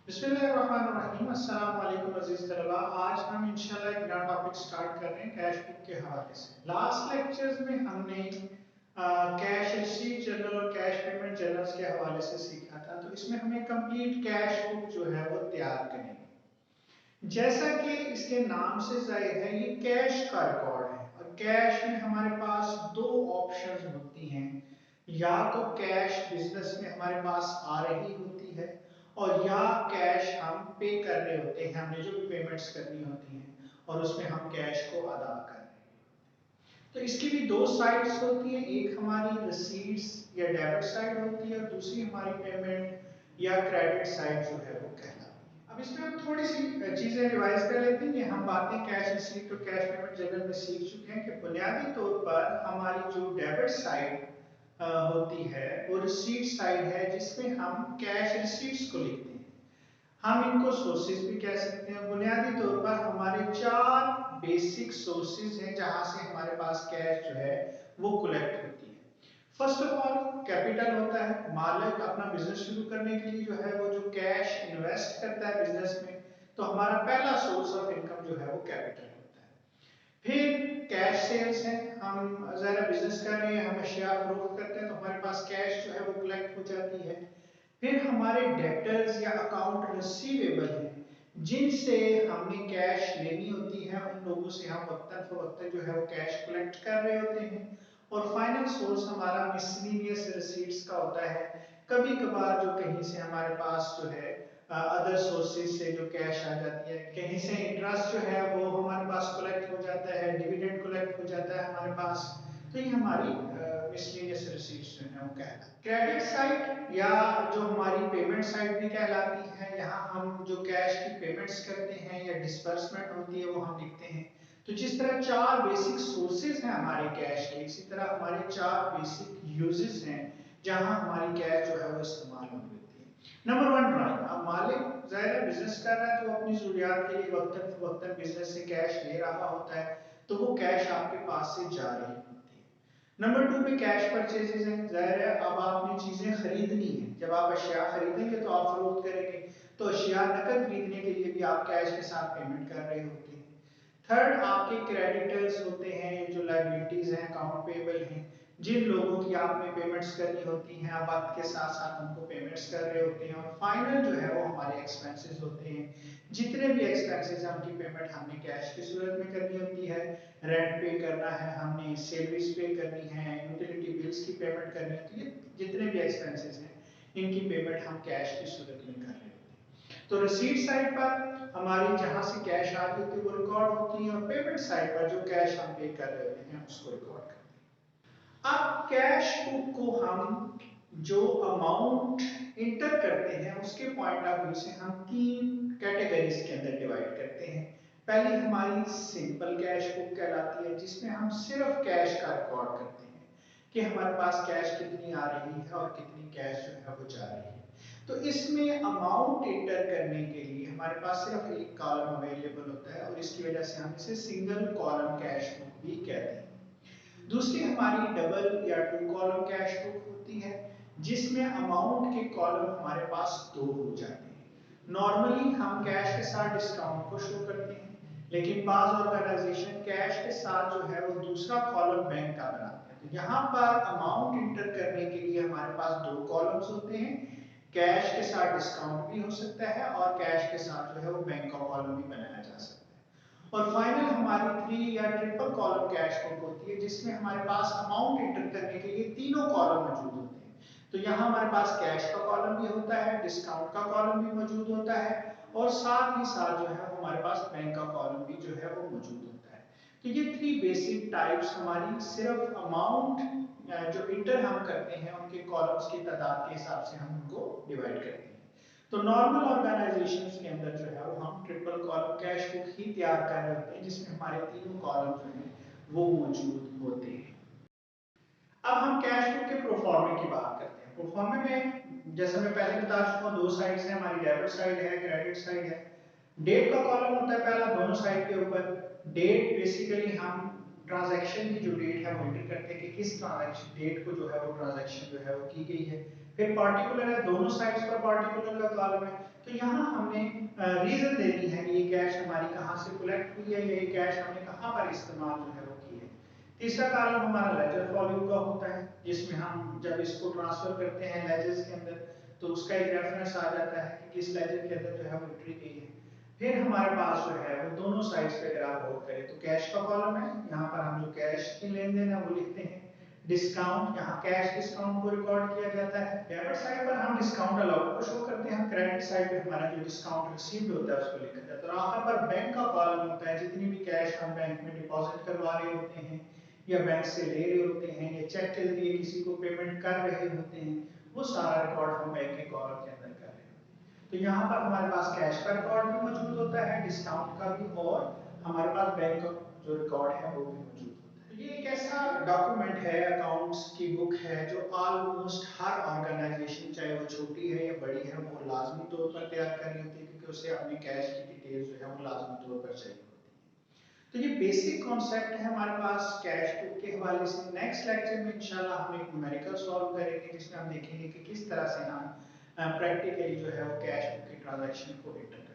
बिस्मिल्लाहिर्रहमानिर्रहीम। अस्सलाम वालेकुम अजीज तलबा। आज हम इंशाल्लाह एक नया टॉपिक स्टार्ट कर रहे हैं कैश बुक के हवाले से। लास्ट लेक्चर्स में हमने कैश रिसीट जर्नल और कैश पेमेंट जर्नल्स के हवाले से सीखा था, तो इसमें हमें कंप्लीट कैश बुक जो है वो तैयार करेंगे। जैसा कि इसके नाम से जाहिर है, ये कैश का रिकॉर्ड है और कैश में हमारे पास दो ऑप्शंस होती हैं। या तो कैश बिजनेस में हमारे पास आ रही होती है और या कैश हम पे कर रहे होते हैं, हमने जो भी पेमेंट्स करनी होती हैं और उसमें हम कैश को अदा कर रहे हैं। तो इसकी भी दो साइड्स होती हैं, एक हमारी रिसीट्स या डेबिट साइड होती है और दूसरी हमारी पेमेंट या क्रेडिट साइड जो है वो कहलाती है। अब इसमें हम थोड़ी सी चीजें रिवाइज कर लेते हैं। ये हम बातें कैश रिसीट और कैश पेमेंट जर्नल में सीख चुके हैं कि बुनियादी तौर पर हमारी जो डेबिट साइड होती है वो रिसीट साइड है, जिसमें हम कैश रिसीट्स को लिखते हैं। हम इनको सोर्सेज भी कह सकते हैं। बुनियादी तौर पर हमारे चार बेसिक सोर्सेज हैं जहां से हमारे पास कैश जो है वो कलेक्ट होती है। फर्स्ट ऑफ ऑल कैपिटल होता है। मालिक अपना बिजनेस शुरू करने के लिए जो है वो जो कैश इन्वेस्ट करता है बिजनेस में, तो हमारा पहला सोर्स ऑफ इनकम जो है वो कैपिटल होता है। फिर कैश सेल्स है, हम ज़रा बिजनेस कर रहे हैं, हम अशिया फरोख्त करते हैं, तो हमारे पास कैश जो है वो कलेक्ट हो जाती है। फिर हमारे डेटर्स या अकाउंट रिसीवेबल हैं, जिनसे हमने कैश लेनी होती है, उन लोगों से हम वक्तन फवक्तन जो है वो कैश कलेक्ट कर रहे होते हैं। और फाइनल सोर्स हमारा मिसलेनियस रिसीट्स का होता है। कभी कभार जो कहीं से हमारे पास जो है अदर सोर्सेज से जो कैश आ जाती है, कहीं से इंटरेस्ट जो है वो हमारे पास कलेक्ट हो जाता है, डिविडेंड कलेक्ट हो जाता है हमारे पास। तो ये हमारी मिसलेनियस रिसीट्स जो है वो कहलाती है। क्रेडिट साइड या जो हमारी पेमेंट साइड भी कहलाती है, यहाँ हम जो कैश की पेमेंट्स करते हैं या डिस्बर्समेंट होती है वो हम लिखते हैं। तो जिस तरह चार बेसिक सोर्सेज हैं हमारे कैश के, इसी तरह हमारे चार बेसिक यूजेस हैं जहां हमारी कैश जो है वो इस्तेमाल होती है। Number one, drawing. अब मालिक ज़ाहिर बिजनेस कर रहा है तो अपनी जरूरियात के लिए वक्तन फवक्तन बिजनेस से कैश ले रहा होता है, तो वो कैश आपके पास से जा रही होती है। नंबर टू पे कैश परचेजेस हैं। जाहिर है अब आपने चीजें खरीदनी है, जब आप अशिया खरीदेंगे तो आप फरोख्त करेंगे, तो अशिया नकद खरीदने के लिए भी आप कैश के साथ पेमेंट कर रहे होते हैं। थर्ड, आपके क्रेडिटर्स होते हैं, जो लाइबिलिटीज हैं, अकाउंट पेबल हैं, जिन लोगों की आपने पेमेंट्स करनी होती हैं, आप वक्त के साथ साथ उनको पेमेंट्स कर रहे होते हैं। और फाइनल जो है वो हमारे एक्सपेंसेस होते हैं। जितने भी एक्सपेंसेस हैं उनकी पेमेंट हमने कैश की सूरत में करनी होती है। रेंट पे करना है हमने, सैलरीज पे करनी है, यूटिलिटी बिल्स की पेमेंट करनी होती है, जितने भी एक्सपेंसेस हैं इनकी पेमेंट हम कैश की सूरत में कर रहे होते हैं। तो रिसीट साइड पर हमारी जहां से कैश आ रही होती है वो रिकॉर्ड होती है, और पेमेंट साइड पर जो कैश हम पे कर रहे होते हैं उसको रिकॉर्ड करते हैं। अब कैश बुक को हम जो अमाउंट इंटर करते हैं उसके पॉइंट ऑफ व्यू से हम तीन कैटेगरीज के अंदर डिवाइड करते हैं। पहली हमारी सिंपल कैश बुक कहलाती है, जिसमें हम सिर्फ कैश का रिकॉर्ड करते हैं कि हमारे पास कैश कितनी आ रही है और कितनी कैश जो है वो जा रही है। तो इसमें अमाउंट इंटर करने के लिए हमारे पास सिर्फ एक कॉलम अवेलेबल होता है और इसकी वजह से हम इसे सिंगल कॉलम कैश बुक भी कहते हैं। दूसरी हमारी डबल या टू कॉलम कैश बुक होती है, जिसमें अमाउंट के कॉलम हमारे पास दो हो जाते हैं। नॉर्मली हम कैश के साथ डिस्काउंट को शो करते हैं, लेकिन बाज ऑर्गेनाइजेशन कैश के साथ जो है वो दूसरा कॉलम बैंक का बनाते हैं। तो यहाँ पर अमाउंट इंटर करने के लिए हमारे पास दो कॉलम्स होते हैं। कैश के साथ डिस्काउंट भी हो सकता है और कैश के साथ जो है वो बैंक का कॉलम भी बनाया जा सकता है। और फाइनल हमारी थ्री या ट्रिपल कॉलम कैश बुक होती है, जिसमें हमारे पास अमाउंट इंटर करने के लिए तीनों कॉलम मौजूद होते हैं। तो यहाँ हमारे पास कैश का कॉलम भी होता है, डिस्काउंट का कॉलम भी मौजूद होता है, और साथ ही साथ जो है हमारे पास बैंक का कॉलम भी जो है वो मौजूद होता है। तो ये थ्री बेसिक टाइप्स हमारी सिर्फ अमाउंट जो इंटर हम करते हैं उनके कॉलम्स की तादाद के हिसाब से हम उनको डिवाइड करते हैं। तो नॉर्मल ऑर्गेनाइजेशंस के अंदर जो है वो हम ट्रिपल कॉलम कैश बुक ही तैयार कर रहे होते हैं, जिसमें हमारे तीनों कॉलम जो हैं वो मौजूद होते हैं। अब हम कैश बुक के प्रोफॉर्मे की बात करते हैं। प्रोफॉर्मे में जैसा मैं पहले बता चुका हूँ, दो साइड्स हैं हमारी, डेबिट साइड है, क्रेडिट साइड है। डेट का कॉलम होता है पहला दोनों साइड के ऊपर। डेट बेसिकली हम ट्रांजैक्शन की जो डेट है वो एंटर करते हैं कि किस ट्रांजैक्शन डेट को जो है वो ट्रांजैक्शन जो है वो की गई है। फिर पार्टिकुलर है, दोनों साइड्स पर पार्टिकुलर का कॉलम है। तो यहाँ हमने रीजन देनी है कि ये कैश हमारी कहाँ से कलेक्ट हुई है, ये कैश हमने कहाँ पर इस्तेमाल जो है वो की है। तीसरा कॉलम हमारा लेजर वॉल्यूम का होता है, जिसमें हम जब इसको ट्रांसफर करते हैं लेजर्स के अंदर तो उसका एक रेफरेंस आ जाता है कि किस लेजर के अंदर जो है वो एंट्री गई है। फिर हमारे पास जो है वो दोनों साइड्स पे अगर आप गौर करें तो कैश का कॉलम है, यहाँ पर हम जो कैश की लेन देन है वो लिखते हैं। डिस्काउंट, यहाँ कैश डिस्काउंट को रिकॉर्ड किया जाता है। डेबिट साइड पर हम डिस्काउंट अलाउड को शो करते हैं, क्रेडिट साइड पे हमारा जो डिस्काउंट रिसीव्ड होता है उसको लिखा जाता है। और आखिर पर बैंक का कॉलम होता है, जितनी भी कैश हम बैंक में डिपॉजिट करवा रहे होते हैं या बैंक से ले रहे होते हैं या चेक के जरिए किसी को पेमेंट कर रहे होते हैं, वो सारा रिकॉर्ड हम बैंक के कॉलम के अंदर कर रहे होते हैं। तो यहाँ पर हमारे पास कैश का रिकॉर्ड भी मौजूद होता है, डिस्काउंट का भी, और हमारे पास बैंक का जो रिकॉर्ड है वो भी मौजूद होता है। तो ये एक ऐसा डॉक्यूमेंट है, अकाउंट्स की बुक है, जो ऑलमोस्ट हर ऑर्गेनाइजेशन, चाहे वो छोटी है या बड़ी है, वो लाजमी तौर पर तैयार करनी होती है, क्योंकि उसे अपने कैश की डिटेल्स जो है वो लाजमी तौर पर चाहिए होती है। तो ये बेसिक कॉन्सेप्ट है हमारे पास कैश बुक के हवाले से। नेक्स्ट लेक्चर में इंशाल्लाह हम एक न्यूमेरिकल सॉल्व करेंगे, जिसमें हम देखेंगे कि किस तरह से हम प्रैक्टिकली जो है वो कैश बुक के ट्रांजैक्शन को इंटर